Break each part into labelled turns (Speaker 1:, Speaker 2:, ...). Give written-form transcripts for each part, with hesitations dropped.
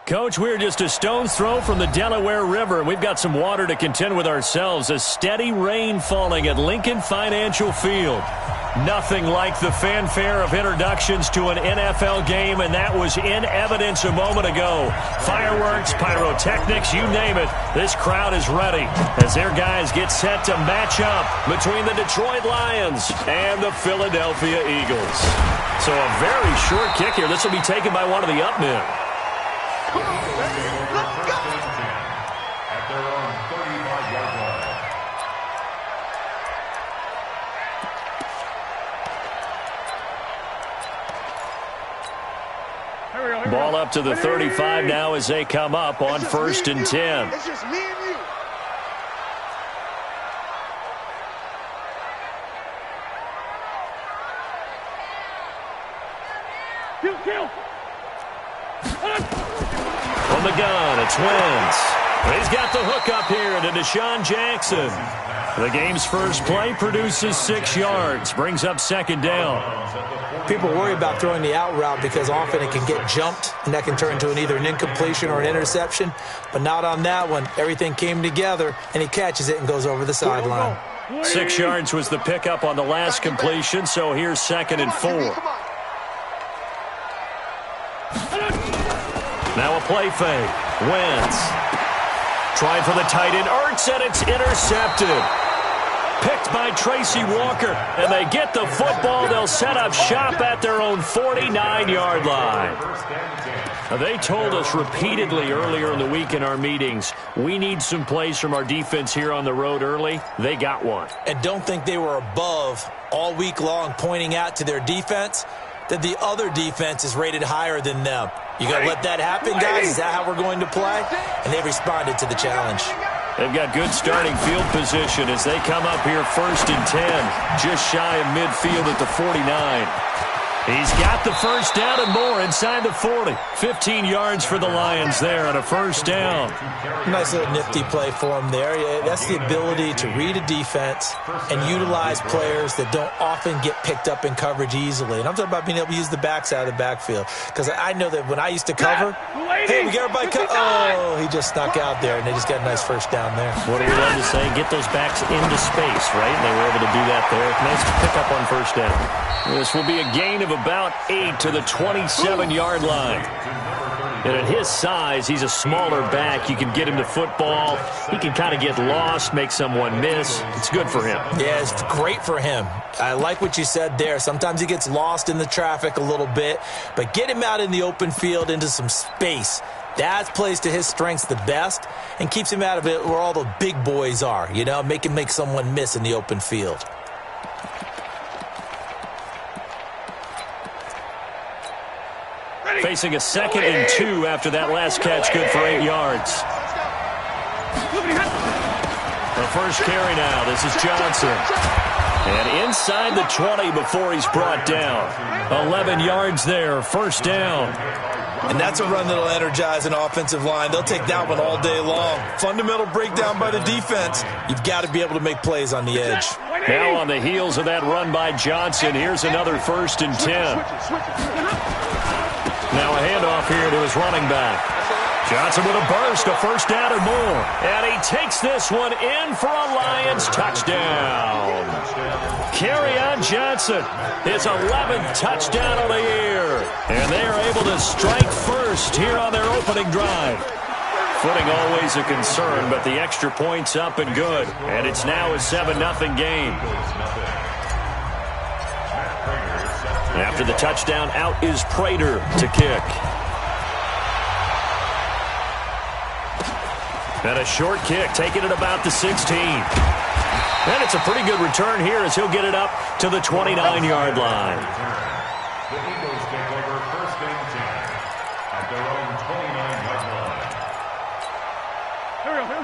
Speaker 1: Coach, we're just a stone's throw from the Delaware River, and we've got some water to contend with ourselves. A steady rain falling at Lincoln Financial Field. Nothing like the fanfare of introductions to an NFL game, and that was in evidence a moment ago. Fireworks, pyrotechnics, you name it. This crowd is ready as their guys get set to match up between the Detroit Lions and the Philadelphia Eagles. So a very short kick here. This will be taken by one of the up men. Ball up to the 35 now as they come up on 1st and 10.
Speaker 2: It's just me and you.
Speaker 1: From the gun, it's Wentz. He's got the hook up here to Deshaun Jackson. The game's first play produces 6 yards, brings up 2nd down.
Speaker 3: People worry about throwing the out route because often it can get jumped, and that can turn into either an incompletion or an interception. But not on that one. Everything came together, and he catches it and goes over the sideline.
Speaker 1: 6 yards was the pickup on the last completion, so here's 2nd and 4. Now a play fake. Wentz. Trying for the tight end. Ertz, and it's intercepted. Picked by Tracy Walker, and they get the football. They'll set up shop at their own 49-yard line. Now, they told us repeatedly earlier in the week in our meetings, we need some plays from our defense here on the road early. They got one.
Speaker 3: And don't think they were above all week long pointing out to their defense that the other defense is rated higher than them. You got to let that happen, guys? Is that how we're going to play? And they responded to the challenge.
Speaker 1: They've got good starting field position as they come up here 1st and 10, just shy of midfield at the 49. He's got the first down and more inside the 40. 15 yards for the Lions there on a first down.
Speaker 3: Nice little nifty play for him there. Yeah, that's the ability to read a defense and utilize players that don't often get picked up in coverage easily. And I'm talking about being able to use the backs out of the backfield. Because I know that when I used to cover, hey, we got everybody oh, he just snuck out there, and they just got a nice first down there.
Speaker 1: What do we love to say? Get those backs into space, right? And they were able to do that there. Nice pickup on first down. This will be a gain of about 8 to the 27-yard line. And at his size, he's a smaller back. You can get him the football. He can kind of get lost, make someone miss. It's good for him. Yeah,
Speaker 3: it's great for him. I like what you said there. Sometimes he gets lost in the traffic a little bit, but get him out in the open field into some space. That plays to his strengths the best and keeps him out of it where all the big boys are, you know, make someone miss in the open field.
Speaker 1: Facing a 2nd and 2 after that last catch, good for 8 yards. The first carry now, this is Johnson. And inside the 20 before he's brought down. 11 yards there, first down.
Speaker 3: And that's a run that'll energize an offensive line. They'll take that one all day long. Fundamental breakdown by the defense. You've got to be able to make plays on the edge.
Speaker 1: Now on the heels of that run by Johnson, here's another 1st and 10. Now a handoff here to his running back. Johnson with a burst, a first down and more. And he takes this one in for a Lions touchdown. Kerryon Johnson, his 11th touchdown of the year. And they are able to strike first here on their opening drive. Footing always a concern, but the extra point's up and good. And it's now a 7-0 game. After the touchdown, out is Prater to kick. And a short kick, taking it about the 16. And it's a pretty good return here as he'll get it up to the 29-yard line.
Speaker 4: The Eagles take over 1st and 10 at their own 29-yard line.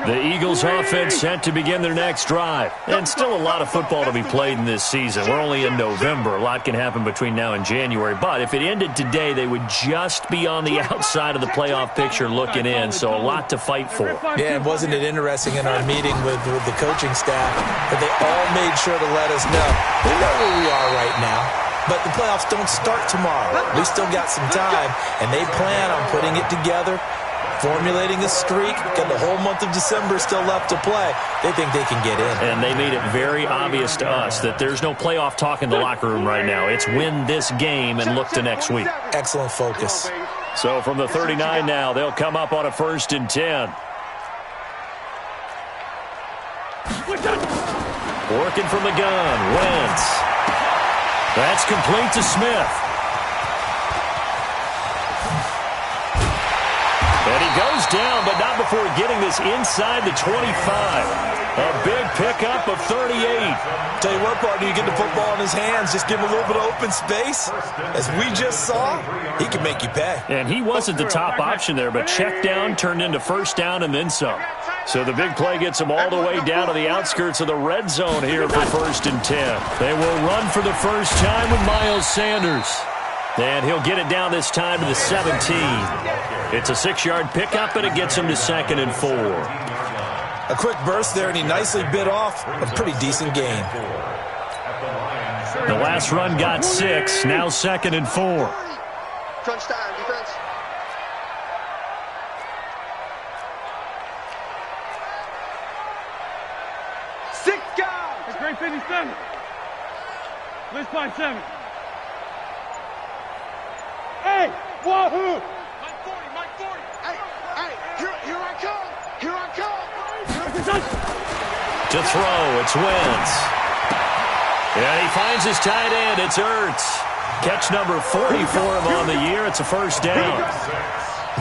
Speaker 1: The Eagles offense set to begin their next drive. And still a lot of football to be played in this season. We're only in November. A lot can happen between now and January. But if it ended today, they would just be on the outside of the playoff picture looking in. So a lot to fight for.
Speaker 3: Yeah, and wasn't it interesting in our meeting with the coaching staff that they all made sure to let us know. We know where we are right now. But the playoffs don't start tomorrow. We still got some time, and they plan on putting it together formulating a streak, got the whole month of December still left to play. They think they can get in.
Speaker 1: And they made it very obvious to us that there's no playoff talk in the locker room right now. It's win this game and look to next week.
Speaker 3: Excellent focus.
Speaker 1: So from the 39 now, they'll come up on a 1st and 10. Working from the gun, Wentz. That's complete to Smith. And he goes down, but not before getting this inside the 25. A big pickup of 38.
Speaker 3: Tell you what, partner, you get the football in his hands, just give him a little bit of open space. As we just saw, he can make you pay.
Speaker 1: And he wasn't the top option there, but check down turned into first down and then some. So the big play gets him all the way down to the outskirts of the red zone here for 1st and 10. They will run for the first time with Miles Sanders. And he'll get it down this time to the 17. It's a 6-yard pickup, and it gets him to 2nd and 4.
Speaker 3: A quick burst there, and he nicely bit off a pretty decent gain.
Speaker 1: The last run got 6, now 2nd and 4.
Speaker 2: Crunch time, defense. Six guys.
Speaker 5: It's grade 57. List by 7. Hey, wahoo! Mike 40, Mike 40.
Speaker 2: Hey, here I come. Here I come.
Speaker 1: To throw, it's Wentz. And he finds his tight end, it's Ertz. Catch number 40 for him on the year. It's a first down.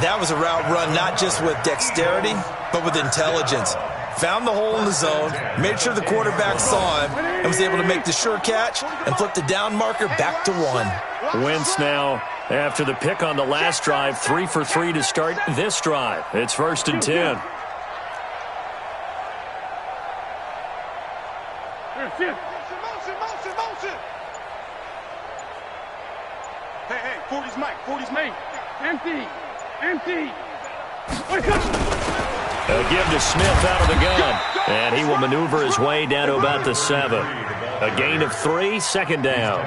Speaker 3: That was a route run not just with dexterity, but with intelligence. Found the hole in the zone, made sure the quarterback saw him, and was able to make the sure catch and flip the down marker back to 1.
Speaker 1: Wentz now, after the pick on the last drive, 3 for 3 to start this drive. It's 1st and 10.
Speaker 5: Motion. Hey, 40's Mike, 40's me. Empty.
Speaker 1: They'll give to Smith out of the gun. And he will maneuver his way down to about the 7. A gain of 3, 2nd down.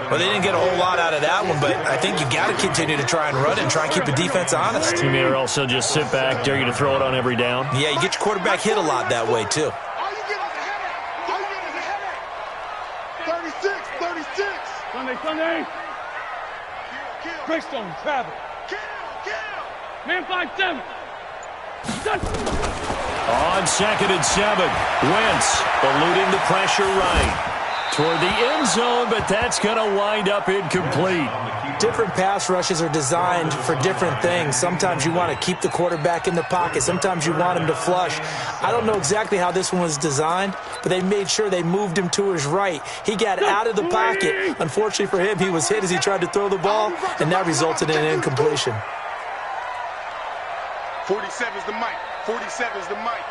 Speaker 3: Well, they didn't get a whole lot out of that one, but I think you got to continue to try and run it and try and keep the defense honest.
Speaker 1: You may also just sit back, dare you to throw it on every down.
Speaker 3: Yeah, you get your quarterback hit a lot that way, too.
Speaker 2: Are you getting the headache? 36.
Speaker 5: Sunday. Greystone, travel.
Speaker 2: Kill.
Speaker 5: Man 5-7.
Speaker 1: On 2nd and 7, Wentz eluding the pressure right toward the end zone, but that's going to wind up incomplete.
Speaker 3: Different pass rushes are designed for different things. Sometimes you want to keep the quarterback in the pocket. Sometimes you want him to flush. I don't know exactly how this one was designed, but they made sure they moved him to his right. He got out of the pocket. Unfortunately for him, he was hit as he tried to throw the ball, and that resulted in an incompletion.
Speaker 2: 47's the mic. 47's the mic.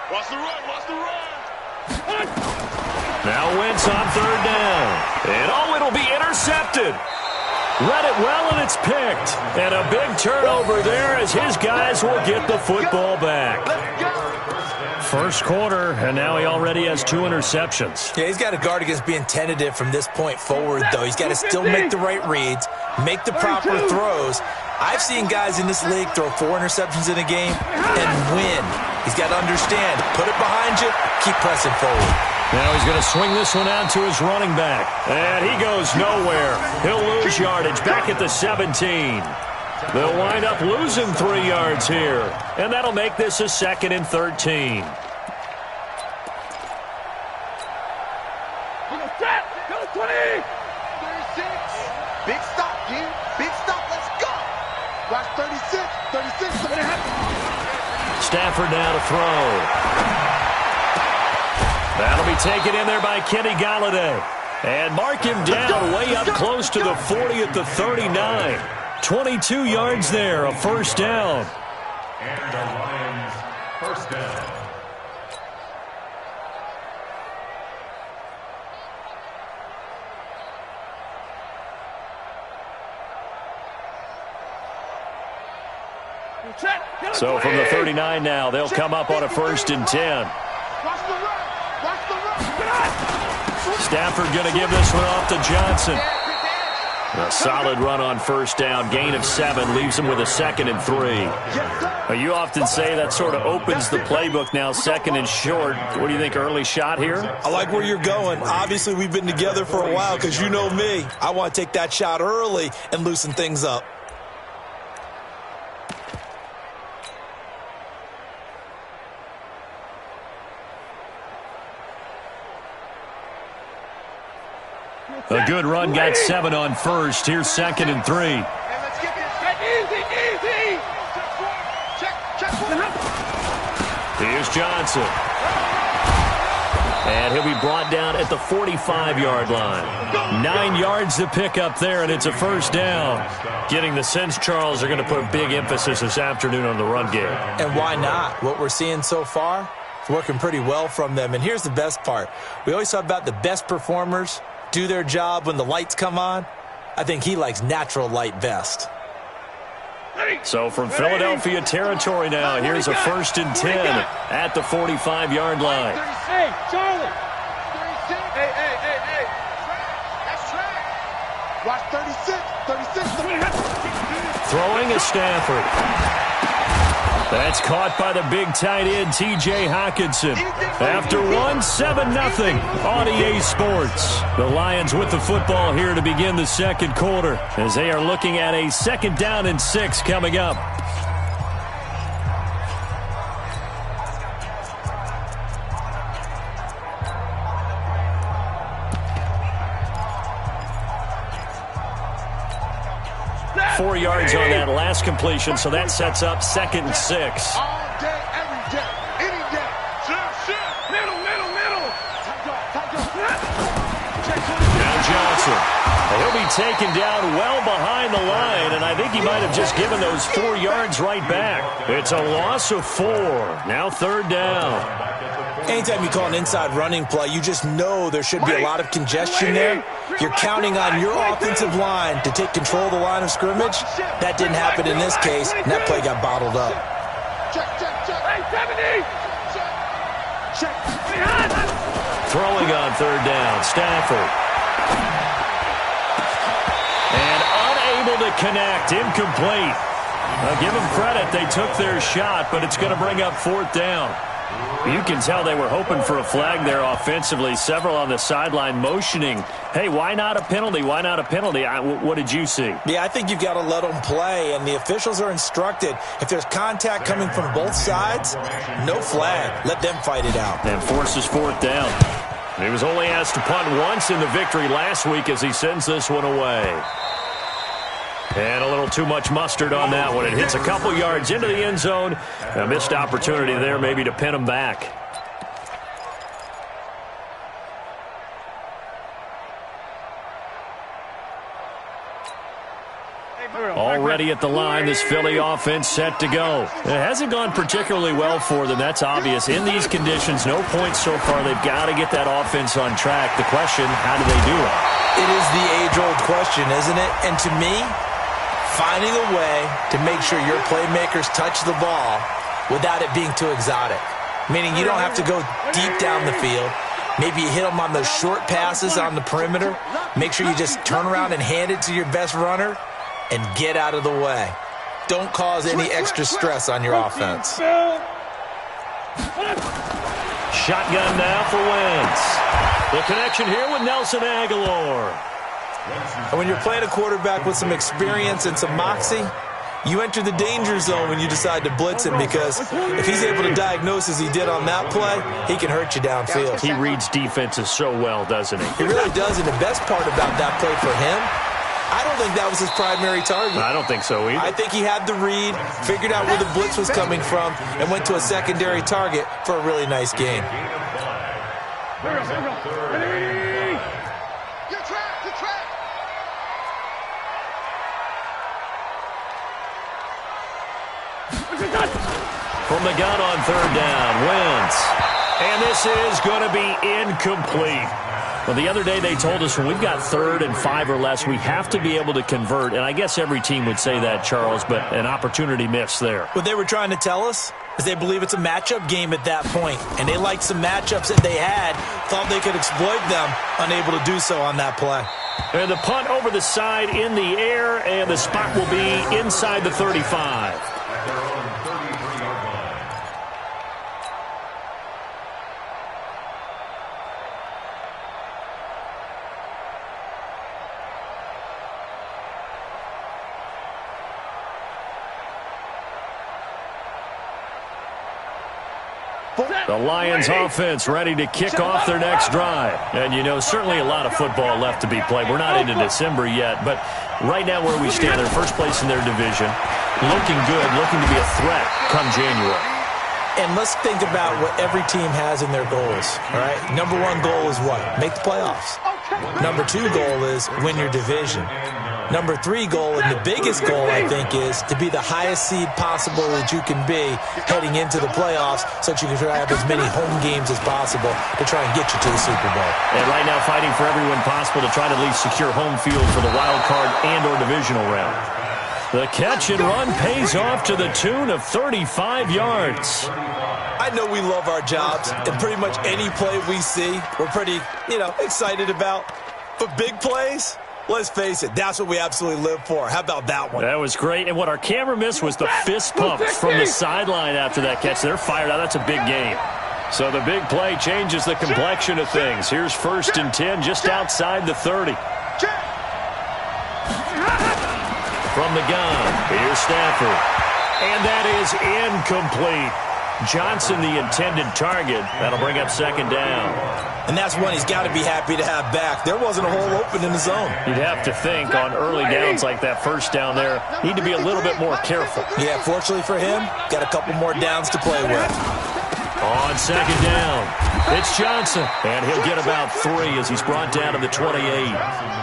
Speaker 2: Watch the run.
Speaker 1: Now Wentz on 3rd down. And it'll be intercepted. Read it well, and it's picked. And a big turnover there as his guys will get the football back. First quarter, and now he already has 2 interceptions.
Speaker 3: Yeah, he's got to guard against being tentative from this point forward, though. He's got to still make the right reads, make the proper throws. I've seen guys in this league throw 4 interceptions in a game and win. He's got to understand, put it behind you, keep pressing forward.
Speaker 1: Now he's going to swing this one out to his running back. And he goes nowhere. He'll lose yardage back at the 17. They'll wind up losing 3 yards here. And that'll make this a 2nd and 13.
Speaker 5: Go 20!
Speaker 2: 36. Big stop, dude. Big stop. Let's go. Watch 36. 36.
Speaker 1: Stafford now to throw. That'll be taken in there by Kenny Galladay. And mark him down way up close to the 40 at the 39. 22 yards there, a first down.
Speaker 4: And the Lions first down.
Speaker 1: So from the 39 now, they'll come up on a 1st and 10.
Speaker 2: Watch the run. Watch the run.
Speaker 1: Stafford going to give this one off to Johnson. A solid run on first down. Gain of 7 leaves them with a 2nd and 3. You often say that sort of opens the playbook now, 2nd and short. What do you think, early shot here?
Speaker 3: I like where you're going. Obviously, we've been together for a while because you know me. I want to take that shot early and loosen things up.
Speaker 1: A good run, got 7 on first. Here's 2nd and 3.
Speaker 5: Hey, let's get this. Easy, easy. Check.
Speaker 1: Here's Johnson. And he'll be brought down at the 45-yard line. 9 yards to pick up there, and it's a first down. Getting the sense, Charles, are going to put a big emphasis this afternoon on the run game.
Speaker 3: And why not? What we're seeing so far is working pretty well from them. And here's the best part. We always talk about the best performers do their job when the lights come on. I think he likes natural light best.
Speaker 1: So from Philadelphia territory now, here's a 1st and 10 at the 45-yard line.
Speaker 5: Hey, Charlie. 36. Hey. That's track.
Speaker 2: Watch 36.
Speaker 1: Throwing is Stafford. That's caught by the big tight end, T.J. Hockenson. After 7-0 on EA Sports. The Lions with the football here to begin the second quarter as they are looking at a 2nd down and 6 coming up. Four yards on that last completion, so that sets up 2nd and 6.
Speaker 2: All day, every day, any day.
Speaker 5: Middle.
Speaker 1: Now Johnson. He'll be taken down well behind the line, and I think he might have just given those 4 yards right back. It's a loss of 4. Now 3rd down.
Speaker 3: Anytime you call an inside running play, you just know there should be a lot of congestion there. You're counting on your offensive line to take control of the line of scrimmage. That didn't happen in this case, and that play got bottled up.
Speaker 2: Check.
Speaker 5: Hey, 70.
Speaker 2: Check.
Speaker 1: Throwing on 3rd down, Stafford. And unable to connect, incomplete. Give them credit, they took their shot, but it's going to bring up 4th down. You can tell they were hoping for a flag there offensively. Several on the sideline motioning, hey, why not a penalty? Why not a penalty? What did you see?
Speaker 3: Yeah, I think you've got to let them play, and the officials are instructed. If there's contact coming from both sides, no flag. Let them fight it out.
Speaker 1: And forces 4th down. He was only asked to punt once in the victory last week as he sends this one away. And a little too much mustard on that one. It hits a couple yards into the end zone. A missed opportunity there maybe to pin him back. Already at the line, this Philly offense set to go. It hasn't gone particularly well for them, that's obvious. In these conditions, no points so far. They've got to get that offense on track. The question, how do they do it?
Speaker 3: It is the age-old question, isn't it? And to me, finding a way to make sure your playmakers touch the ball without it being too exotic. Meaning you don't have to go deep down the field. Maybe you hit them on those short passes on the perimeter. Make sure you just turn around and hand it to your best runner and get out of the way. Don't cause any extra stress on your offense.
Speaker 1: Shotgun now for Wentz. The connection here with Nelson Aguilar.
Speaker 3: And when you're playing a quarterback with some experience and some moxie, you enter the danger zone when you decide to blitz him, because if he's able to diagnose as he did on that play, he can hurt you downfield.
Speaker 1: He reads defenses so well, doesn't he?
Speaker 3: He really does, and the best part about that play for him, I don't think that was his primary target.
Speaker 1: I don't think so either.
Speaker 3: I think he had the read, figured out where the blitz was coming from, and went to a secondary target for a really nice game.
Speaker 1: From the gun on 3rd down, Wentz. And this is going to be incomplete. Well, the other day they told us when we've got 3rd and 5 or less, we have to be able to convert. And I guess every team would say that, Charles, but an opportunity missed there.
Speaker 3: What they were trying to tell us, is they believe it's a matchup game at that point, and they liked some matchups that they had, thought they could exploit them, unable to do so on that play.
Speaker 1: And the punt over the side in the air, and the spot will be inside the 35. The Lions offense ready to kick off their next drive. And, you know, certainly a lot of football left to be played. We're not into December yet, but right now where we stand, they're first place in their division. Looking good, looking to be a threat come January.
Speaker 3: And let's think about what every team has in their goals, all right? Number one goal is what? Make the playoffs. Number two goal is win your division. Number three goal, and the biggest goal, I think, is to be the highest seed possible that you can be heading into the playoffs so that you can try to have as many home games as possible to try and get you to the Super Bowl.
Speaker 1: And right now fighting for every win possible to try to at least secure home field for the wild card and or divisional round. The catch and run pays off to the tune of 35 yards.
Speaker 3: I know we love our jobs, and pretty much any play we see, we're pretty, excited about. But big plays, let's face it, that's what we absolutely live for. How about that one?
Speaker 1: That was great. And what our camera missed was the fist pumps from the sideline after that catch. They're fired out. That's a big game. So the big play changes the complexion of things. Here's 1st and 10 just outside the 30. From the gun, here's Stafford. And that is incomplete. Johnson, the intended target. That'll bring up 2nd down.
Speaker 3: And that's one he's got to be happy to have back. There wasn't a hole open in the zone.
Speaker 1: You'd have to think on early downs like that, first down there, need to be a little bit more careful.
Speaker 3: Yeah, fortunately for him, got a couple more downs to play with.
Speaker 1: On 2nd down, it's Johnson. And he'll get about 3 as he's brought down to the 28.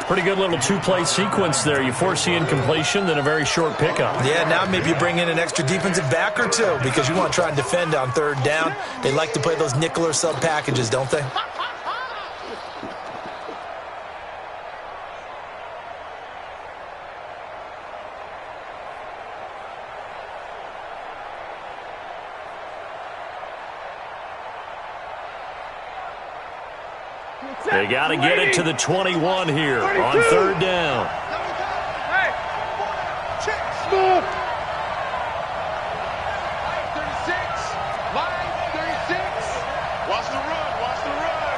Speaker 1: Pretty good little two-play sequence there. You force the incompletion, then a very short pickup.
Speaker 3: Yeah, now maybe you bring in an extra defensive back or two because you want to try and defend on 3rd down. They like to play those nickel or sub packages, don't they?
Speaker 1: They got to get it to the 21 here on 3rd down.
Speaker 5: Hey! Check! Smooth! 36! Line 36!
Speaker 2: Watch the run, watch the run.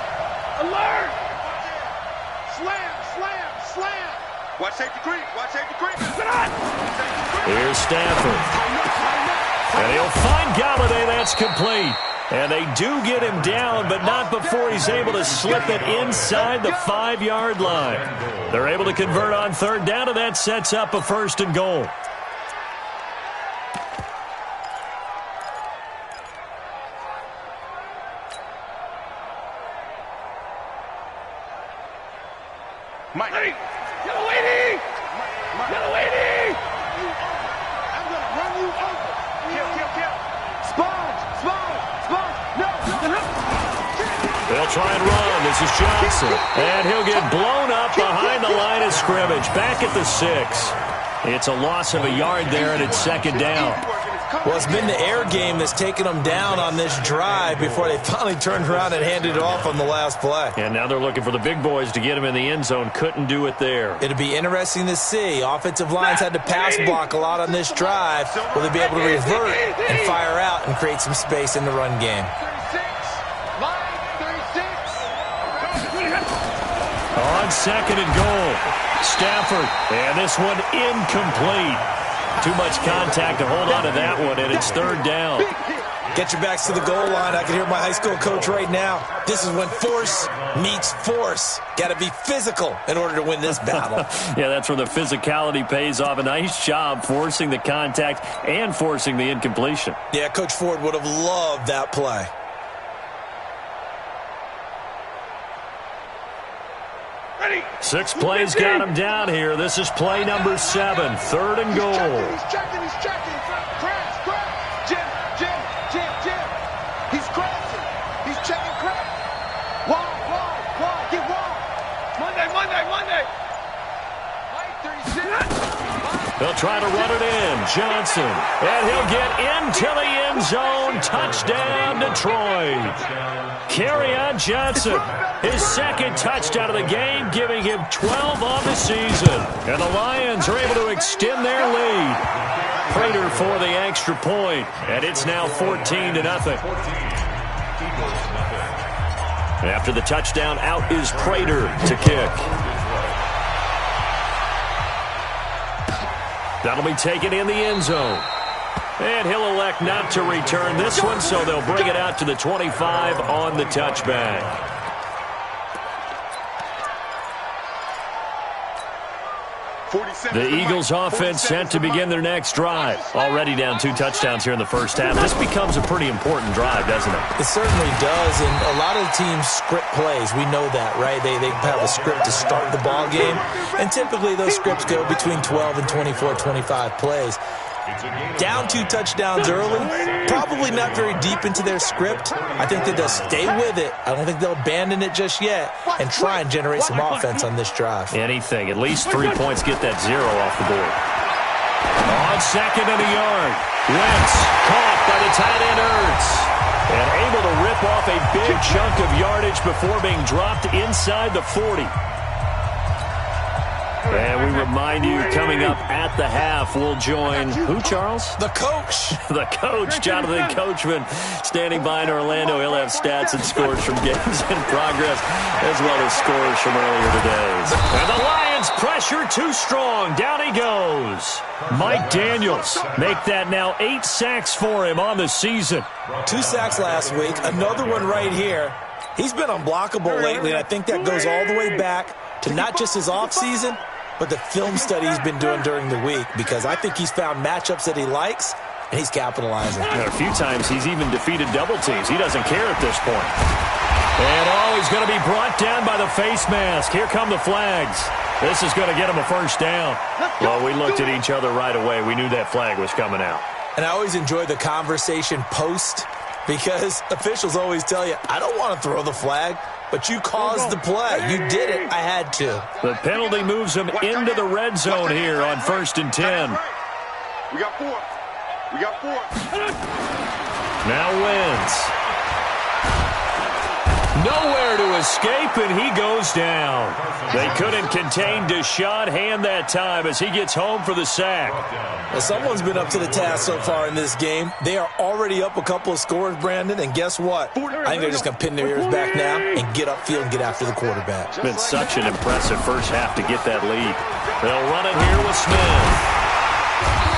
Speaker 5: Alert!
Speaker 2: Slam, slam, slam. Watch safety creep, watch safety creep.
Speaker 1: Here's Stafford. And he'll find Galladay. That's complete. And they do get him down, but not before he's able to slip it inside the 5-yard line. They're able to convert on 3rd down, and that sets up a 1st and goal.
Speaker 2: Mike.
Speaker 5: Hey! Yellow 80! Yellow 80!
Speaker 2: I'm going to run you over. Kill. Sponge. No.
Speaker 1: They'll try and run. This is Johnson. And he'll get blown up behind the line of scrimmage. Back at the 6. It's a loss of a yard there, and it's 2nd down.
Speaker 3: Well, it's been the air game that's taken them down on this drive before they finally turned around and handed it off on the last play.
Speaker 1: And now they're looking for the big boys to get him in the end zone. Couldn't do it there.
Speaker 3: It'll be interesting to see. Offensive lines had to pass block a lot on this drive. Will they be able to revert and fire out and create some space in the run game?
Speaker 5: 36! Line 36!
Speaker 1: On 2nd and goal, Stafford. And this one incomplete. Too much contact to hold on to that one, and it's 3rd down.
Speaker 3: Get your backs to the goal line. I can hear my high school coach right now. This is when force meets force. Got to be physical in order to win this battle.
Speaker 1: Yeah, that's where the physicality pays off. A nice job forcing the contact and forcing the incompletion.
Speaker 3: Yeah, Coach Ford would have loved that play.
Speaker 5: Ready!
Speaker 1: 6 plays got him down here. This is play number 7, 3rd and goal.
Speaker 2: He's checking. Crash. Jim. He's crashing. He's checking crash. Wall. Get wall.
Speaker 5: Monday!
Speaker 2: Line 36. Line
Speaker 1: They'll try to run it in. Johnson. And he'll get into the end zone. Touchdown, Detroit. Kerryon Johnson. His second touchdown of the game, giving him 12 on the season. And the Lions are able to extend their lead. Prater for the extra point. And it's now 14-0. After the touchdown, out is Prater to kick. That'll be taken in the end zone. And he'll elect not to return this one, so they'll bring it out to the 25 on the touchback. The Eagles offense set to begin their next drive. Already down 2 touchdowns here in the first half. This becomes a pretty important drive, doesn't it?
Speaker 3: It certainly does, and a lot of the teams script plays. We know that, right? They have a script to start the ball game, and typically those scripts go between 12 and 24, 25 plays. Down 2 touchdowns early, probably not very deep into their script. I think that they'll stay with it. I don't think they'll abandon it just yet and try and generate some offense on this drive.
Speaker 1: Anything. At least 3 points, get that 0 off the board. On 2nd and a yard. Wentz caught by the tight end Ertz. And able to rip off a big chunk of yardage before being dropped inside the 40. And we remind you, coming up at the half, we'll join who, Charles?
Speaker 3: The coach.
Speaker 1: The coach, Jonathan Coachman, standing by in Orlando. He'll have stats and scores from games in progress, as well as scores from earlier today. And the Lions pressure too strong. Down he goes. Mike Daniels make that now 8 sacks for him on the season.
Speaker 3: 2 sacks last week. Another one right here. He's been unblockable lately, and I think that goes all the way back to not just his offseason, but the film study he's been doing during the week, because I think he's found matchups that he likes, and he's capitalizing.
Speaker 1: A few times he's even defeated double teams. He doesn't care at this point. And he's going to be brought down by the face mask. Here come the flags. This is going to get him a first down. Well, we looked at each other right away. We knew that flag was coming out.
Speaker 3: And I always enjoy the conversation post, because officials always tell you, I don't want to throw the flag, but you caused the play. You did it. I had to.
Speaker 1: The penalty moves him into the red zone here on 1st and 10.
Speaker 2: We got 4. We got 4.
Speaker 1: Now Wentz. Nowhere to escape, and he goes down. They couldn't contain Deshaun Hand that time as he gets home for the sack.
Speaker 3: Well, someone's been up to the task so far in this game. They are already up a couple of scores, Brandon, and guess what? I think they're just going to pin their ears back now and get upfield and get after the quarterback.
Speaker 1: It's been such an impressive first half to get that lead. They'll run it here with Smith.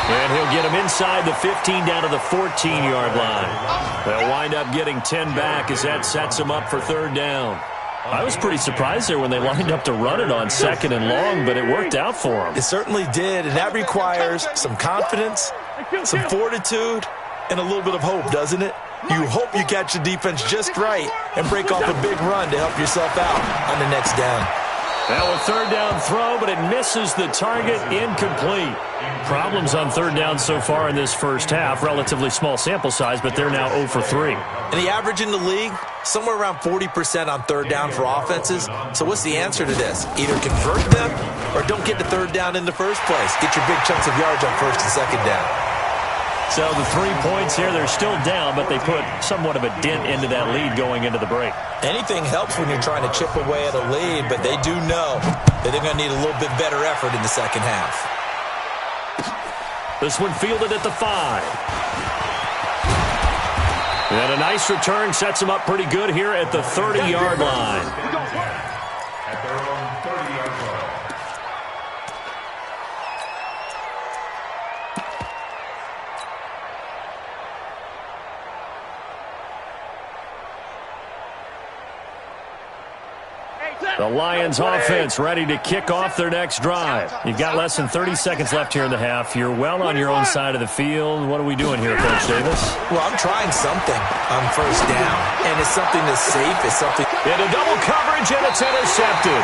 Speaker 1: And he'll get him inside the 15 down to the 14-yard line. They'll wind up getting 10 back as that sets him up for 3rd down. I was pretty surprised there when they lined up to run it on 2nd and long, but it worked out for them.
Speaker 3: It certainly did, and that requires some confidence, some fortitude, and a little bit of hope, doesn't it? You hope you catch the defense just right and break off a big run to help yourself out on the next down.
Speaker 1: Now a 3rd down throw, but it misses the target, incomplete. Problems on 3rd down so far in this first half. Relatively small sample size, but they're now 0 for 3.
Speaker 3: And the average in the league, somewhere around 40% on 3rd down for offenses. So what's the answer to this? Either convert them or don't get to 3rd down in the first place. Get your big chunks of yards on 1st and 2nd down.
Speaker 1: So the 3 points here, they're still down, but they put somewhat of a dent into that lead going into the break.
Speaker 3: Anything helps when you're trying to chip away at a lead, but they do know that they're going to need a little bit better effort in the second half.
Speaker 1: This one fielded at the 5. And a nice return sets them up pretty good here at the 30-yard line.
Speaker 4: At their own 30-yard line.
Speaker 1: The Lions offense ready to kick off their next drive. You've got less than 30 seconds left here in the half. You're well on your own side of the field. What are we doing here, Coach Davis?
Speaker 3: Well, I'm trying something on 1st down, and it's something that's safe. It's something.
Speaker 1: Into double coverage, and it's intercepted.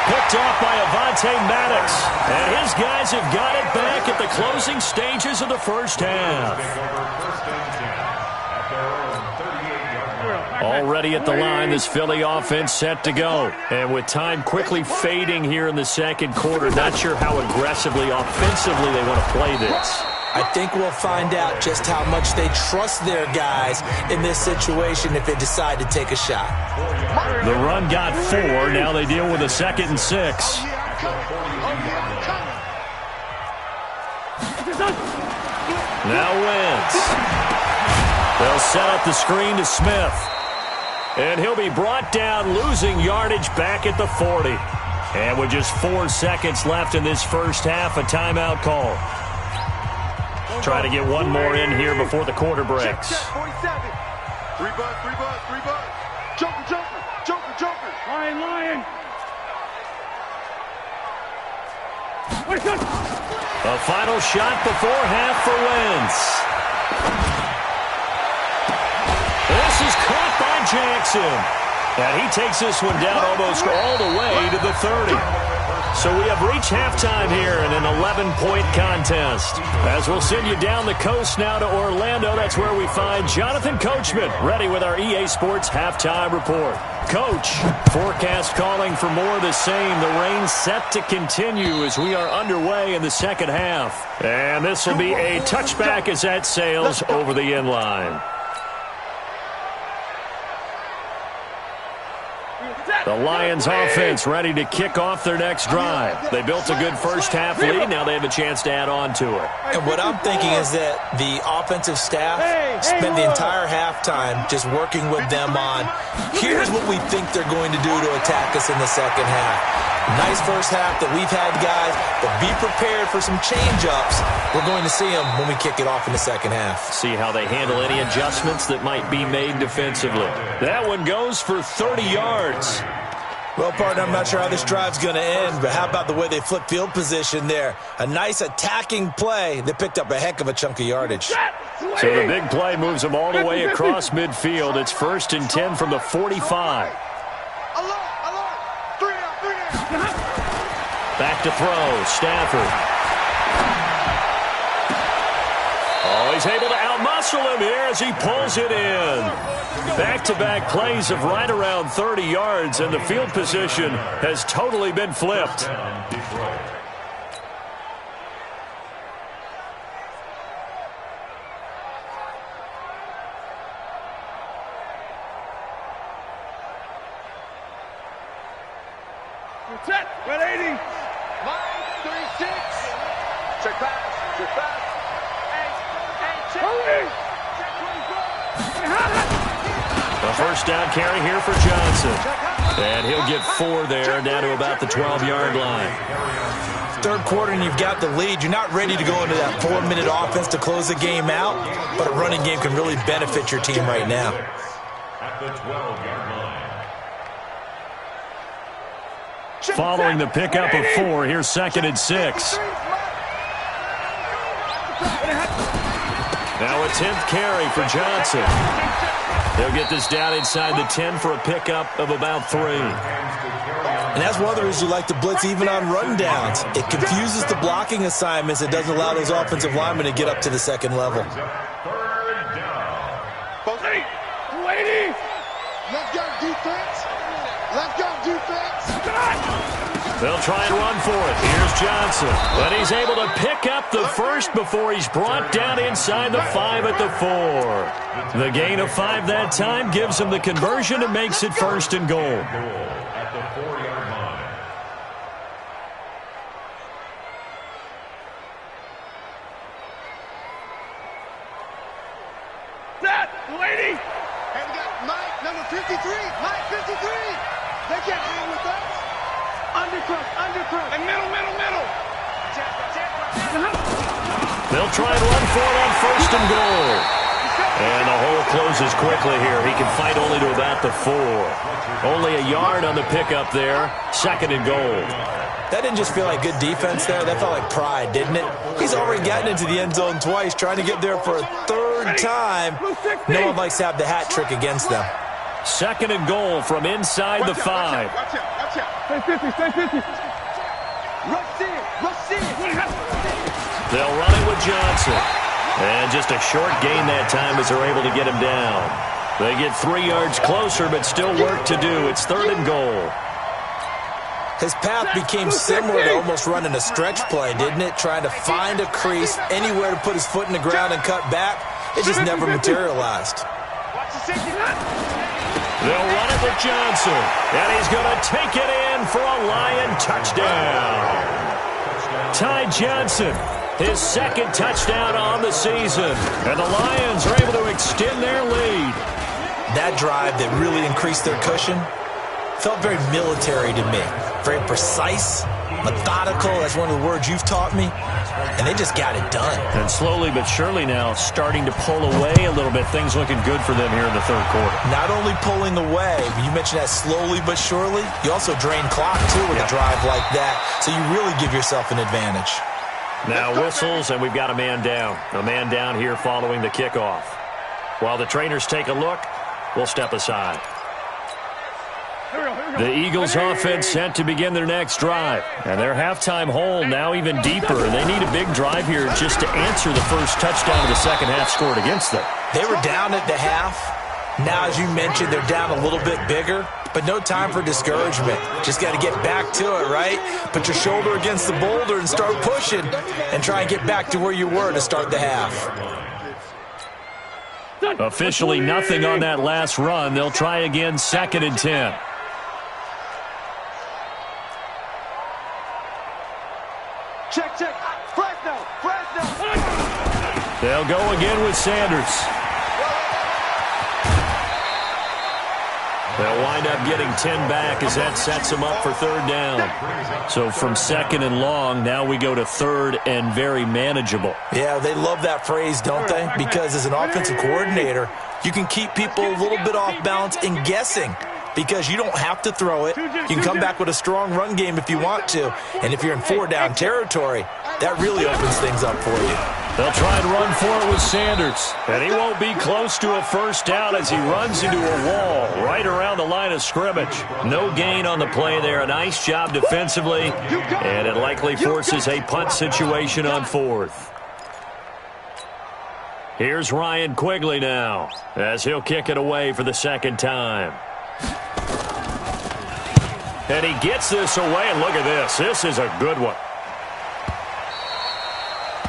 Speaker 1: Picked off by Avonte Maddox. And his guys have got it back at the closing stages of the first half.
Speaker 4: First and 10 at their own 38-yard line.
Speaker 1: Already at the line, this Philly offense set to go. And with time quickly fading here in the second quarter, not sure how aggressively, offensively they want to play this.
Speaker 3: I think we'll find out just how much they trust their guys in this situation if they decide to take a shot.
Speaker 1: The run got 4. Now they deal with a 2nd and 6. Now Wentz. They'll set up the screen to Smith. And he'll be brought down, losing yardage back at the 40. And with just 4 seconds left in this first half, a timeout call. Try to get one more in here before the quarter breaks.
Speaker 2: Check, 47. 3 buzz. Joker.
Speaker 5: Lion.
Speaker 1: A final shot before half for Wentz. This is caught by Jackson. And he takes this one down almost all the way to the 30. So we have reached halftime here in an 11-point contest. As we'll send you down the coast now to Orlando, that's where we find Jonathan Coachman, ready with our EA Sports Halftime Report. Coach, forecast calling for more of the same. The rain set to continue as we are underway in the second half. And this will be a touchback as that sails over the end line. The Lions offense ready to kick off their next drive. They built a good first half lead. Now they have a chance to add on to it.
Speaker 3: And what I'm thinking is that the offensive staff spent the entire halftime just working with them on, here's what we think they're going to do to attack us in the second half. Nice first half that we've had, guys, but be prepared for some change-ups. We're going to see them when we kick it off in the second half.
Speaker 1: See how they handle any adjustments that might be made defensively. That one goes for 30 yards.
Speaker 3: Well, partner, I'm not sure how this drive's going to end, but how about the way they flip field position there? A nice attacking play that picked up a heck of a chunk of yardage.
Speaker 1: So the big play moves them all the way across midfield. It's 1st and 10 from the 45. Back to throw, Stafford. Oh, he's able to outmuscle him here as he pulls it in. Back-to-back plays of right around 30 yards, and the field position has totally been flipped.
Speaker 5: Set. 180.
Speaker 2: Line 36. Check pass.
Speaker 1: A first down carry here for Johnson. And he'll get 4 there, down to about the 12-yard line.
Speaker 3: Third quarter and you've got the lead. You're not ready to go into that 4-minute offense to close the game out, but a running game can really benefit your team right now.
Speaker 4: At the 12-yard line.
Speaker 1: Following the pickup of 4, here's 2nd and 6. Now a 10th carry for Johnson. They'll get this down inside the 10 for a pickup of about 3.
Speaker 3: And that's one of the reasons you like to blitz even on run downs. It confuses the blocking assignments. It doesn't allow those offensive linemen to get up to the second level.
Speaker 4: 3rd down.
Speaker 5: 280.
Speaker 2: Let's go defense.
Speaker 1: They'll try and run for it. Here's Johnson. But he's able to pick up the first before he's brought down inside the 5 at the 4. The gain of 5 that time gives him the conversion and makes it 1st and goal.
Speaker 4: At the 4-yard line.
Speaker 5: Set. 280.
Speaker 2: And we got Mike, number 53. Mike, 53. They can't hang with us. Undercross.
Speaker 5: And middle.
Speaker 1: They'll try and run for it on 1st and goal. And the hole closes quickly here. He can fight only to about the 4. Only a yard on the pickup there. 2nd and goal.
Speaker 3: That didn't just feel like good defense there. That felt like pride, didn't it? He's already gotten into the end zone twice, trying to get there for a 3rd time. No one likes to have the hat trick against them.
Speaker 1: 2nd and goal from inside the 5.
Speaker 2: Watch out.
Speaker 5: Stay 50.
Speaker 2: Rush in.
Speaker 1: They'll run it with Johnson. And just a short gain that time as they're able to get him down. They get 3 yards closer, but still work to do. It's 3rd and goal.
Speaker 3: His path became similar to almost running a stretch play, didn't it? Trying to find a crease, anywhere to put his foot in the ground and cut back. It just never materialized.
Speaker 1: They'll run it with Johnson, and he's going to take it in for a Lion touchdown. Ty Johnson, his 2nd touchdown on the season, and the Lions are able to extend their lead.
Speaker 3: That drive that really increased their cushion felt very military to me. Very precise, methodical, that's one of the words you've taught me, and they just got it done.
Speaker 1: And slowly but surely now starting to pull away a little bit. Things looking good for them here in the 3rd quarter.
Speaker 3: Not only pulling away, but you mentioned that slowly but surely, you also drain clock too with a drive like that, so you really give yourself an advantage.
Speaker 1: Now whistles, and we've got a man down. A man down here following the kickoff. While the trainers take a look, we'll step aside. The Eagles offense set to begin their next drive. And their halftime hole now even deeper. They need a big drive here just to answer the first touchdown of the second half scored against them.
Speaker 3: They were down at the half. Now, as you mentioned, they're down a little bit bigger. But no time for discouragement. Just got to get back to it, right? Put your shoulder against the boulder and start pushing. And try and get back to where you were to start the half.
Speaker 1: Officially nothing on that last run. They'll try again, 2nd and 10.
Speaker 2: Check. Fresno.
Speaker 1: They'll go again with Sanders. They'll wind up getting 10 back as that sets them up for 3rd down. So from 2nd and long, now we go to 3rd and very manageable.
Speaker 3: Yeah, they love that phrase, don't they? Because as an offensive coordinator, you can keep people a little bit off balance and guessing. Because you don't have to throw it. You can come back with a strong run game if you want to. And if you're in 4-down territory, that really opens things up for you.
Speaker 1: They'll try and run for it with Sanders. And he won't be close to a first down as he runs into a wall right around the line of scrimmage. No gain on the play there. A nice job defensively. And it likely forces a punt situation on 4th. Here's Ryan Quigley now as he'll kick it away for the 2nd time. And he gets this away, and look at this. This is a good one.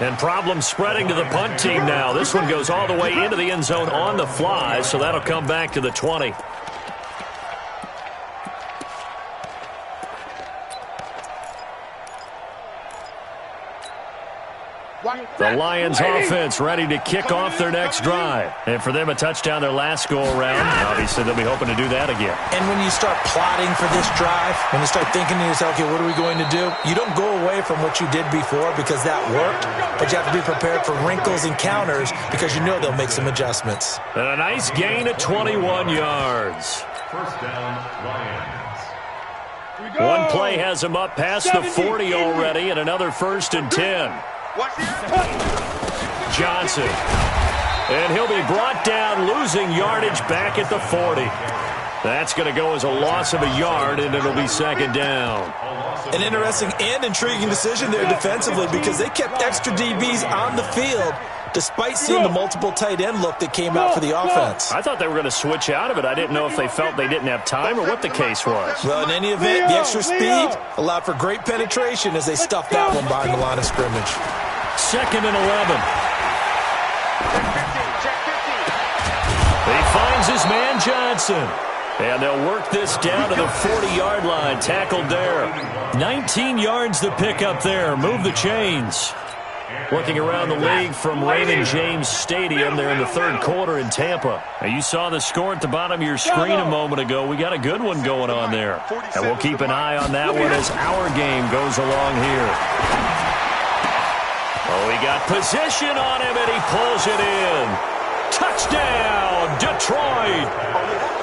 Speaker 1: And problems spreading to the punt team now. This one goes all the way into the end zone on the fly, so that'll come back to the 20. The Lions offense ready to kick off their next drive. And for them, a touchdown their last go-around. Obviously, they'll be hoping to do that again.
Speaker 3: And when you start plotting for this drive, when you start thinking to yourself, okay, what are we going to do? You don't go away from what you did before because that worked, but you have to be prepared for wrinkles and counters because you know they'll make some adjustments.
Speaker 1: And a nice gain of 21 yards.
Speaker 4: 1st down, Lions.
Speaker 1: One play has him up past the 40 already, and another 1st and 10. Johnson. And he'll be brought down, losing yardage back at the 40. That's going to go as a loss of a yard, and it'll be 2nd down.
Speaker 3: An interesting and intriguing decision there defensively because they kept extra DBs on the field despite seeing the multiple tight end look that came out for the offense.
Speaker 1: I thought they were going to switch out of it. I didn't know if they felt they didn't have time or what the case was.
Speaker 3: Well, in any event, the extra speed allowed for great penetration as they stuffed that one behind the line of scrimmage.
Speaker 1: 2nd and 11. He finds his man Johnson. And they'll work this down to the 40-yard line. Tackled there. 19 yards to pick up there. Move the chains. Looking around the league from Raymond James Stadium. They're in the 3rd quarter in Tampa. Now, you saw the score at the bottom of your screen a moment ago. We got a good one going on there. And we'll keep an eye on that one as our game goes along here. Oh, he got position on him, and he pulls it in. Touchdown, Detroit.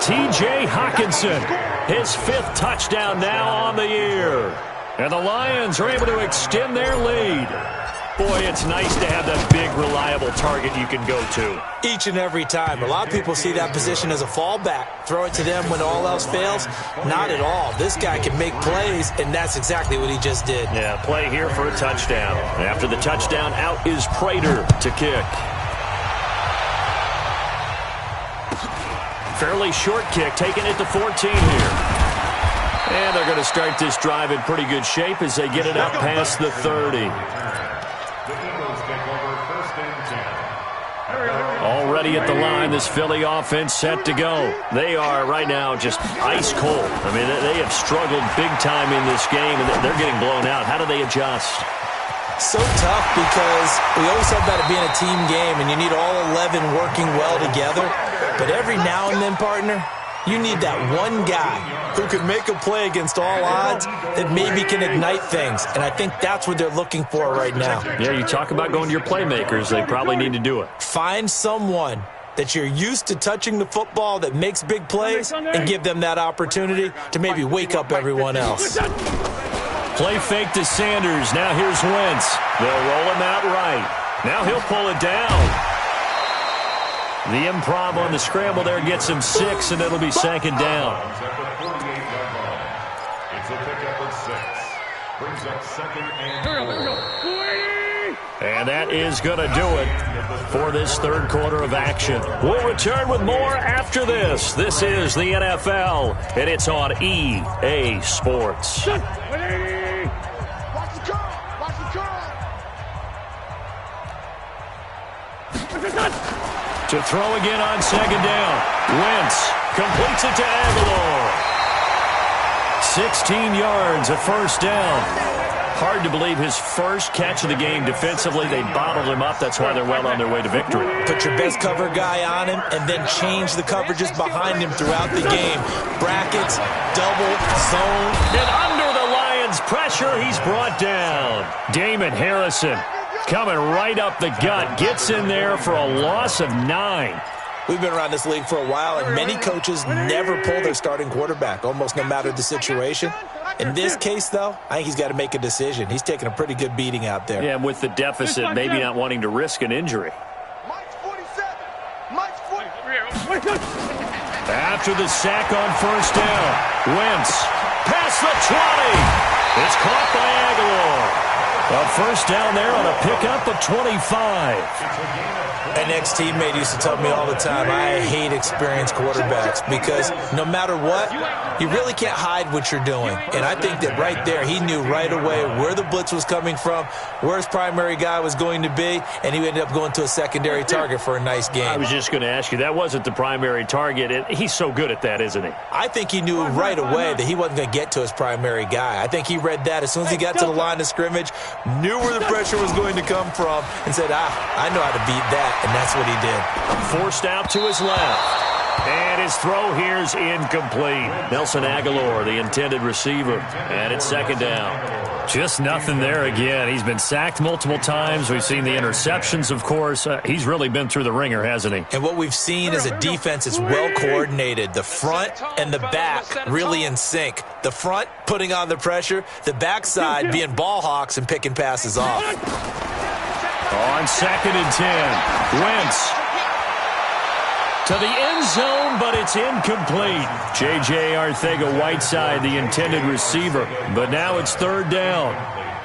Speaker 1: T.J. Hockenson, his 5th touchdown now on the year. And the Lions are able to extend their lead. Boy, it's nice to have that big, reliable target you can go to.
Speaker 3: Each and every time. A lot of people see that position as a fallback. Throw it to them when all else fails. Not at all. This guy can make plays, and that's exactly what he just did.
Speaker 1: Yeah, play here for a touchdown. After the touchdown, out is Prater to kick. Fairly short kick, taking it to 14 here. And they're going to start this drive in pretty good shape as they get it up past the 30.
Speaker 4: The Eagles take over first and 10.
Speaker 1: Already at the line, this Philly offense set to go. They are right now just ice cold. I mean, they have struggled big time in this game, and they're getting blown out. How do they adjust?
Speaker 3: So tough because we always said about it being a team game, and you need all 11 working well together. But every now and then, partner, you need that one guy who can make a play against all odds that maybe can ignite things. And I think that's what they're looking for right now.
Speaker 1: Yeah, you talk about going to your playmakers. They probably need to do it.
Speaker 3: Find someone that you're used to touching the football that makes big plays and give them that opportunity to maybe wake up everyone else.
Speaker 1: Play fake to Sanders. Now here's Wentz. They'll roll him out right. Now he'll pull it down. The improv on the scramble there gets him 6, and it'll be second down.
Speaker 4: At the 48-yard line. It's a pickup of 6. Brings up second and 4.
Speaker 1: And that is going to do it for this third quarter of action. We'll return with more after this. This is the NFL, and it's on EA Sports.
Speaker 2: Watch the curl. Watch the curl.
Speaker 1: To throw again on second down. Wentz completes it to Aguilar. 16 yards, a first down. Hard to believe his first catch of the game defensively. They bottled him up. That's why they're well on their way to victory.
Speaker 3: Put your best cover guy on him and then change the coverages behind him throughout the game. Brackets, double, zone.
Speaker 1: And under the Lions' pressure, he's brought down. Damon Harrison coming right up the gut. Gets in there for a loss of 9.
Speaker 3: We've been around this league for a while, and many coaches never pull their starting quarterback, almost no matter the situation. In this case, though, I think he's got to make a decision. He's taking a pretty good beating out there.
Speaker 1: Yeah, with the deficit, maybe not wanting to risk an injury.
Speaker 2: Mike's 47. Mike's 40.
Speaker 1: After the sack on first down, Wentz past the 20. It's caught by Aguilar. A first down there on a pickup of 25.
Speaker 3: An ex-teammate used to tell me all the time, I hate experienced quarterbacks because no matter what, you really can't hide what you're doing. And I think that right there, he knew right away where the blitz was coming from, where his primary guy was going to be, and he ended up going to a secondary target for a nice game.
Speaker 1: I was just going to ask you, that wasn't the primary target. He's so good at that, isn't he?
Speaker 3: I think he knew right away that he wasn't going to get to his primary guy. I think he read that as soon as he got to the line of scrimmage, knew where the pressure was going to come from, and said, I know how to beat that. And that's what he did.
Speaker 1: Forced out to his left. And his throw here's incomplete. Nelson Aguilar, the intended receiver. And it's second down. Just nothing there again. He's been sacked multiple times. We've seen the interceptions, of course. He's really been through the ringer, hasn't he?
Speaker 3: And what we've seen is a defense that's well coordinated. The front and the back really in sync. The front putting on the pressure. The backside being ball hawks and picking passes off.
Speaker 1: On second and 10, Wentz to the end zone, but it's incomplete. J.J. Arcega-Whiteside, the intended receiver, but now it's third down.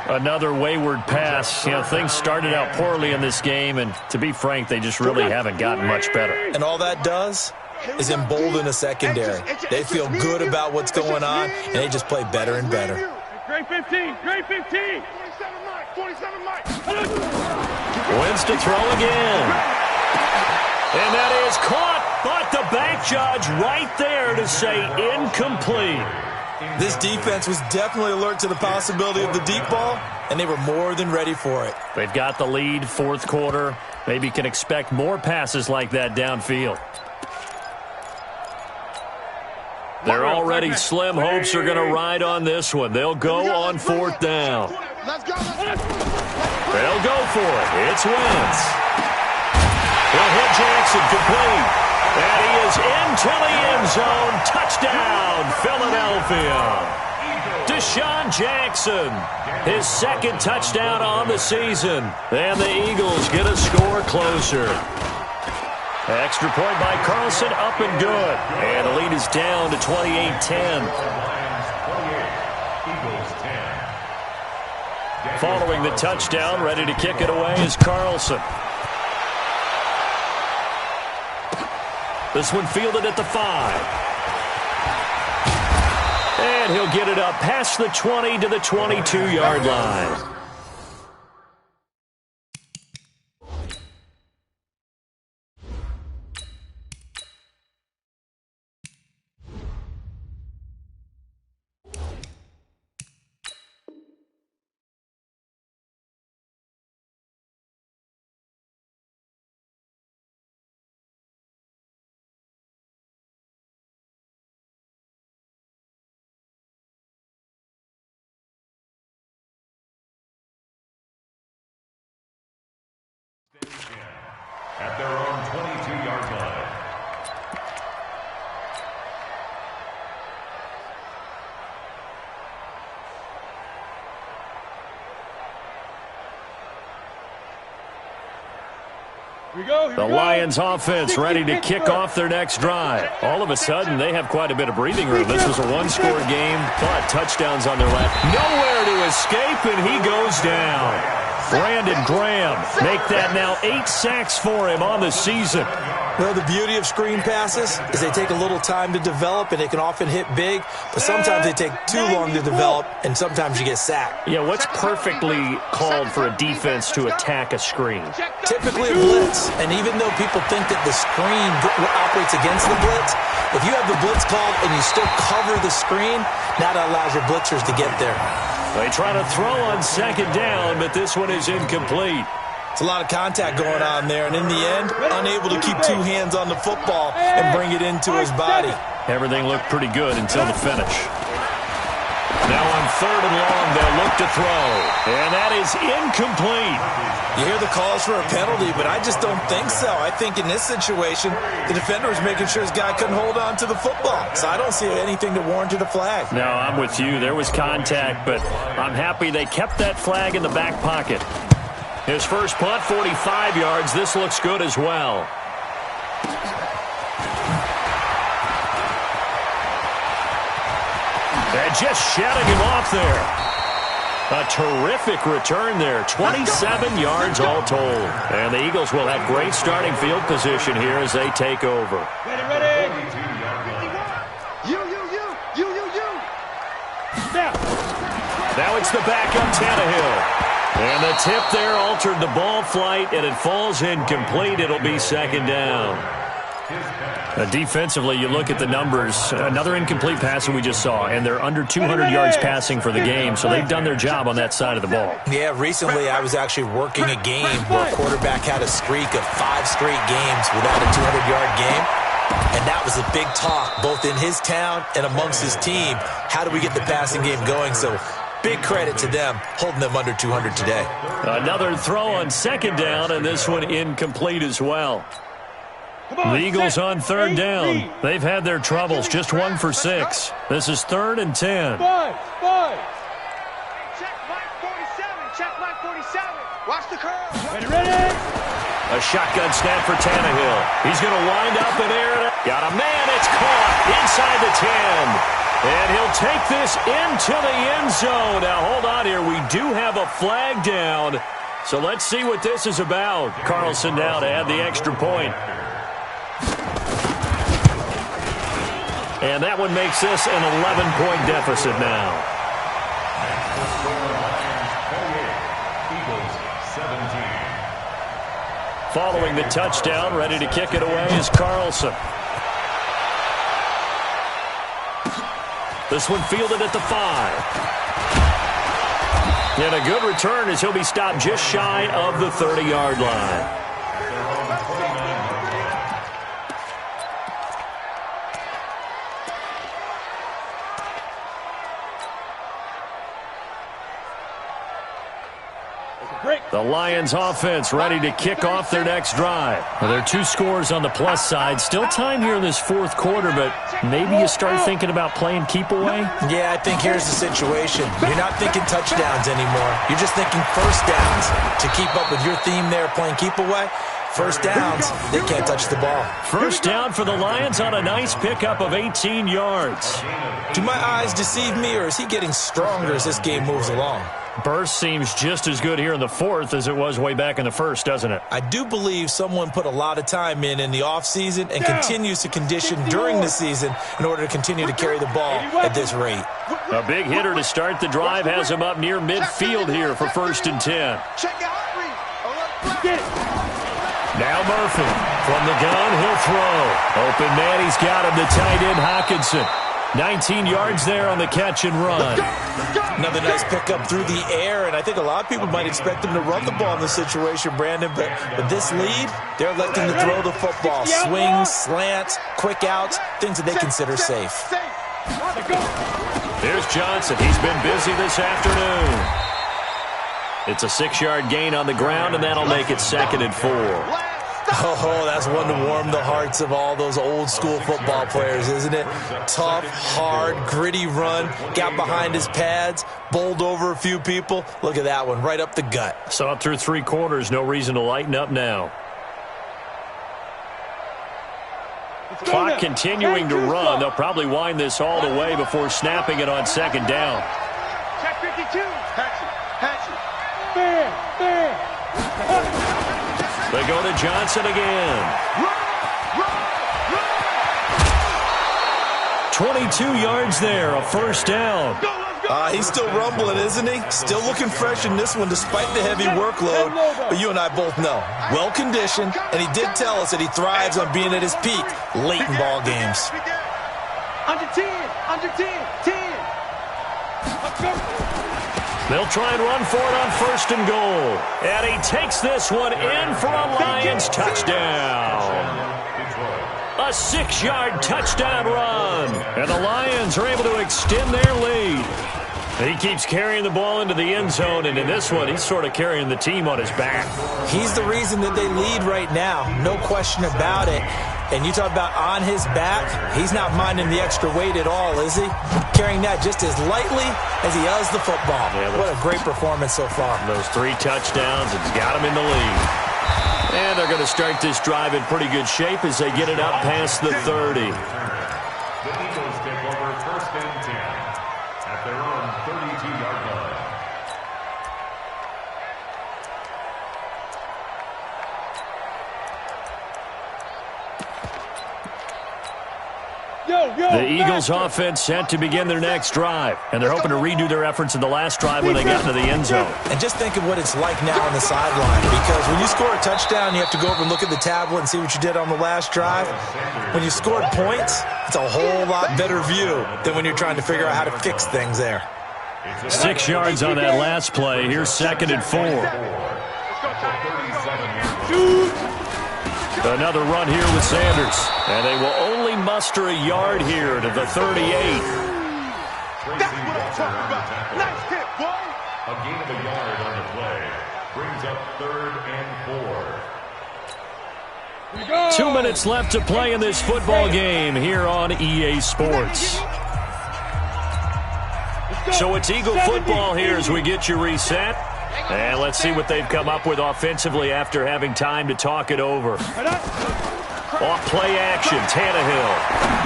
Speaker 1: Another wayward pass. You know, things started out poorly in this game, and to be frank, they just really haven't gotten much better.
Speaker 3: And all that does is embolden a secondary. They feel good about what's going on, and they just play better and better.
Speaker 5: Grade 15, grade 15. 27 Mike.
Speaker 1: Wentz to throw again. And that is caught, but the back judge right there to say incomplete.
Speaker 3: This defense was definitely alert to the possibility of the deep ball, and they were more than ready for it.
Speaker 1: They've got the lead, fourth quarter. Maybe can expect more passes like that downfield. Their already slim hopes are going to ride on this one. They'll go on fourth down. They'll go for it. It's Wentz. He'll hit Jackson complete. And he is into the end zone. Touchdown, Philadelphia. Deshaun Jackson, his second touchdown on the season. And the Eagles get a score closer. Extra point by Carlson, up and good. And the lead is down to 28-10. Following the touchdown, ready to kick it away is Carlson. This one fielded at the 5. And he'll get it up past the 20 to the 22-yard line.
Speaker 4: At their own 22-yard line.
Speaker 1: The Lions offense ready to kick off their next drive. All of a sudden, they have quite a bit of breathing room. This was a one-score game, but touchdowns on their lap. Nowhere to escape, and he goes down. Brandon Graham make that now 8 sacks for him on the season.
Speaker 3: Well, the beauty of screen passes is they take a little time to develop, and they can often hit big, but sometimes they take too long to develop, and sometimes you get sacked.
Speaker 1: Yeah, what's perfectly called for a defense to attack a screen?
Speaker 3: Typically a blitz, and even though people think that the screen operates against the blitz, if you have the blitz called and you still cover the screen, that allows your blitzers to get there.
Speaker 1: They try to throw on second down, but this one is incomplete.
Speaker 3: It's a lot of contact going on there, and in the end, unable to keep two hands on the football and bring it into his body.
Speaker 1: Everything looked pretty good until the finish. Now on 3rd and long, they'll look to throw, and that is incomplete.
Speaker 3: You hear the calls for a penalty, but I just don't think so. I think in this situation, the defender was making sure his guy couldn't hold on to the football, so I don't see anything to warrant a flag.
Speaker 1: No, I'm with you. There was contact, but I'm happy they kept that flag in the back pocket. His first punt, 45 yards. This looks good as well. And just shutting him off there. A terrific return there. 27 yards all told. And the Eagles will have great starting field position here as they take over.
Speaker 5: Ready. You.
Speaker 1: Now it's the backup Tannehill. And the tip there altered the ball flight, and it falls incomplete. It'll be second down. Defensively, you look at the numbers. Another incomplete pass that we just saw, and they're under 200 yards passing for the game, so they've done their job on that side of the ball.
Speaker 3: Yeah, recently I was actually working a game where a quarterback had a streak of 5 straight games without a 200-yard game, and that was a big talk, both in his town and amongst his team. How do we get the passing game going? So big credit to them, holding them under 200 today.
Speaker 1: Another throw on second down, and this one incomplete as well. The Eagles on 3rd down. They've had their troubles, just 1 for 6. This is 3rd and 10.
Speaker 5: Five. Check line 47. Watch the curve. Ready.
Speaker 1: A shotgun snap for Tannehill. He's going to wind up in air. Got a man. It's caught inside the 10. And he'll take this into the end zone. Now, hold on here. We do have a flag down. So let's see what this is about. Carlson now to add the extra point. And that one makes this an 11-point deficit now. Following the touchdown, ready to kick it away is Carlson. This one fielded at the 5. And a good return as he'll be stopped just shy of the 30-yard line. The Lions offense ready to kick off their next drive. Well, there are 2 scores on the plus side. Still time here in this 4th quarter, but maybe you start thinking about playing keep away?
Speaker 3: Yeah, I think here's the situation. You're not thinking touchdowns anymore. You're just thinking first downs. To keep up with your theme there, playing keep away, first downs, they can't touch the ball.
Speaker 1: First down for the Lions on a nice pickup of 18 yards.
Speaker 3: Do my eyes deceive me, or is he getting stronger as this game moves along?
Speaker 1: Burst seems just as good here in the fourth as it was way back in the first, doesn't it?
Speaker 3: I do believe someone put a lot of time in the offseason and continues to condition during the season in order to continue to carry the ball at this rate.
Speaker 1: A big hitter to start the drive has him up near midfield here for 1st and 10. Now Murphy from the gun, he'll throw. Open man, he's got him, the tight end Hockenson. 19 yards there on the catch and run.
Speaker 3: Another nice pickup through the air, and I think a lot of people might expect him to run the ball in this situation, Brandon, but with this lead, they're electing to throw the football. Swings, slants, quick outs, things that they consider safe.
Speaker 1: There's Johnson. He's been busy this afternoon. It's a 6-yard gain on the ground, and that'll make it 2nd and 4.
Speaker 3: Oh, that's one to warm the hearts of all those old-school football players, isn't it? Tough, hard, gritty run, got behind his pads, bowled over a few people. Look at that one, right up the gut.
Speaker 1: So up through 3 quarters, no reason to lighten up now. Clock continuing to run. They'll probably wind this all the way before snapping it on 2nd down.
Speaker 5: Check 52. Hatchet.
Speaker 1: They go to Johnson again. 22 yards there, a 1st down.
Speaker 3: He's still rumbling, isn't he? Still looking fresh in this one despite the heavy workload. But you and I both know, well-conditioned, and he did tell us that he thrives on being at his peak late in ball games.
Speaker 5: Under 10. 10. Let's go.
Speaker 1: They'll try and run for it on 1st and goal. And he takes this one in for a Lions touchdown. A 6-yard touchdown run. And the Lions are able to extend their lead. He keeps carrying the ball into the end zone, and in this one, he's sort of carrying the team on his back.
Speaker 3: He's the reason that they lead right now. No question about it. And you talk about on his back, he's not minding the extra weight at all, is he? Carrying that just as lightly as he does the football. Yeah, what a great performance so far.
Speaker 1: Those 3 touchdowns, it's got him in the lead. And they're going to start this drive in pretty good shape as they get it up past the 30.
Speaker 4: The Eagles take over 1st and 10 at their own 32-yard line.
Speaker 1: The Eagles offense set to begin their next drive, and they're hoping to redo their efforts in the last drive when they got into the end zone.
Speaker 3: And just think of what it's like now on the sideline, because when you score a touchdown, you have to go over and look at the tablet and see what you did on the last drive. When you scored points, it's a whole lot better view than when you're trying to figure out how to fix things there.
Speaker 1: 6 yards on that last play. Here's 2nd and 4. Another run here with Sanders. And they will only muster a yard here to the 38.
Speaker 2: That's what I'm talking about. Nice hit, boy.
Speaker 4: A gain of a yard on the play brings up 3rd and 4.
Speaker 1: 2 minutes left to play in this football game here on EA Sports. So it's Eagle football here as we get you reset. And let's see what they've come up with offensively after having time to talk it over. Off play action, Tannehill.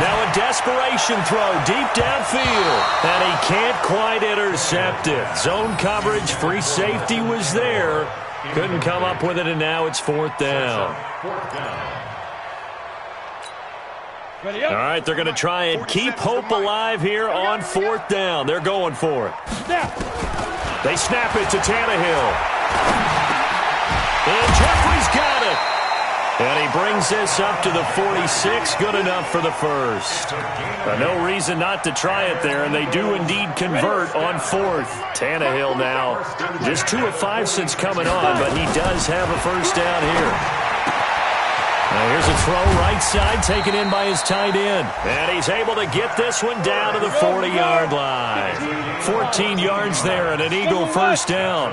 Speaker 1: Now a desperation throw deep downfield. And he can't quite intercept it. Zone coverage, free safety was there. Couldn't come up with it, and now it's 4th down. All right, they're going to try and keep hope alive here on 4th down. They're going for it. They snap it to Tannehill. And Jeffrey's got it. And he brings this up to the 46. Good enough for the first. No reason not to try it there, and they do indeed convert on 4th. Tannehill now just 2 of 5 since coming on, but he does have a 1st down here. Now here's a throw right side taken in by his tight end. And he's able to get this one down to the 40-yard line. 14 yards there and an Eagle 1st down.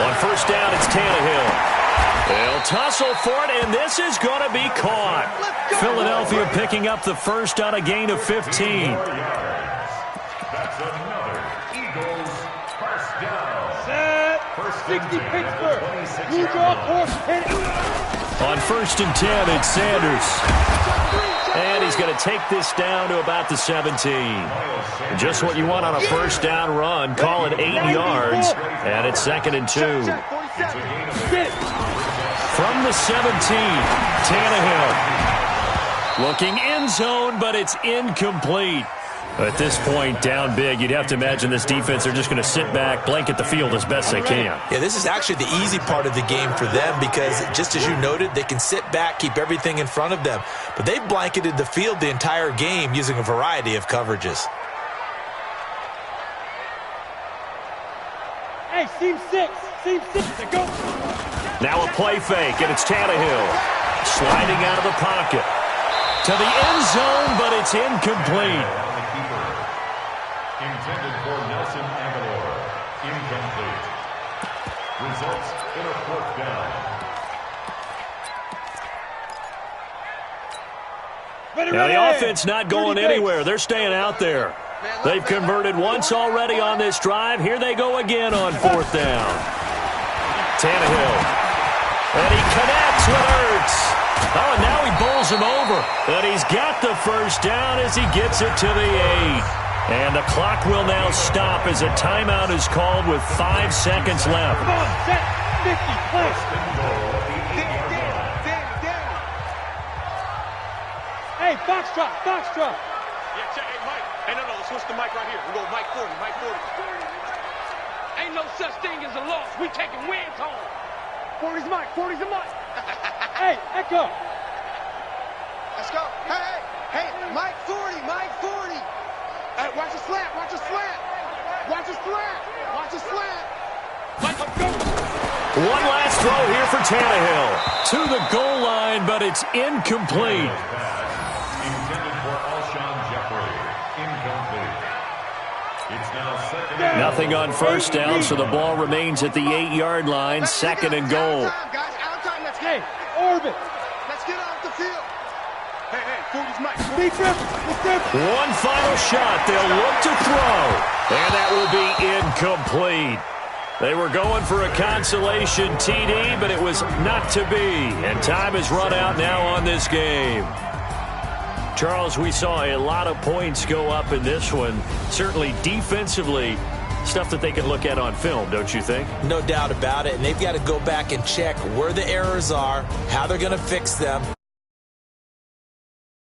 Speaker 1: On 1st down, it's Tannehill. They'll tussle for it, and this is going to be caught. Philadelphia picking up the first on a gain of 15.
Speaker 4: That's another Eagles 1st down.
Speaker 5: Set. 60 Pittsburgh. You draw course.
Speaker 1: On 1st and 10, it's Sanders. And he's going to take this down to about the 17. Just what you want on a first down run. Call it 8 yards, and it's 2nd and 2. From the 17, Tannehill. Looking end zone, but it's incomplete. At this point, down big, you'd have to imagine this defense are just going to sit back, blanket the field as best they can.
Speaker 3: Yeah, this is actually the easy part of the game for them because, just as you noted, they can sit back, keep everything in front of them. But they've blanketed the field the entire game using a variety of coverages.
Speaker 5: Hey, seam 6. Go.
Speaker 1: Now a play fake, and it's Tannehill. Sliding out of the pocket. To the end zone, but it's incomplete.
Speaker 4: Intended for Nelson Aguilar. Incomplete. Results in a 4th down.
Speaker 1: Now the offense not going anywhere. They're staying out there. They've converted once already on this drive. Here they go again on 4th down. Tannehill. And he connects with Ertz. Oh, and now he bowls him over. And he's got the first down as he gets it to the 8. And the clock will now stop as a timeout is called with 5 seconds left.
Speaker 5: Come on, set. 50, play. Hey, Foxtrot.
Speaker 6: Yeah, check. Hey, Mike. Hey, no, switch the mic right here. We go Mike 40. Ain't no such thing as a loss. We taking wins home.
Speaker 5: 40's Mike. Hey, Echo.
Speaker 2: Let's go. Hey, Mike 40. Hey, watch a slant.
Speaker 6: Mike, go.
Speaker 1: One last throw here for Tannehill. To the goal line, but it's incomplete.
Speaker 4: Intended for Alshon Jeffrey. Incomplete. It's now 2nd and
Speaker 1: Nothing on first down, so the ball remains at the 8-yard line. 2nd and goal.
Speaker 2: Out of time, let's
Speaker 5: Hey,
Speaker 2: get
Speaker 5: orbit.
Speaker 2: Let's get off the field.
Speaker 6: Hey, 40's Mike.
Speaker 5: Be careful.
Speaker 1: One final shot. They'll look to throw. And that will be incomplete. They were going for a consolation TD, but it was not to be. And time has run out now on this game. Charles, we saw a lot of points go up in this one. Certainly defensively, stuff that they can look at on film, don't you think?
Speaker 3: No doubt about it. And they've got to go back and check where the errors are, how they're going to fix them,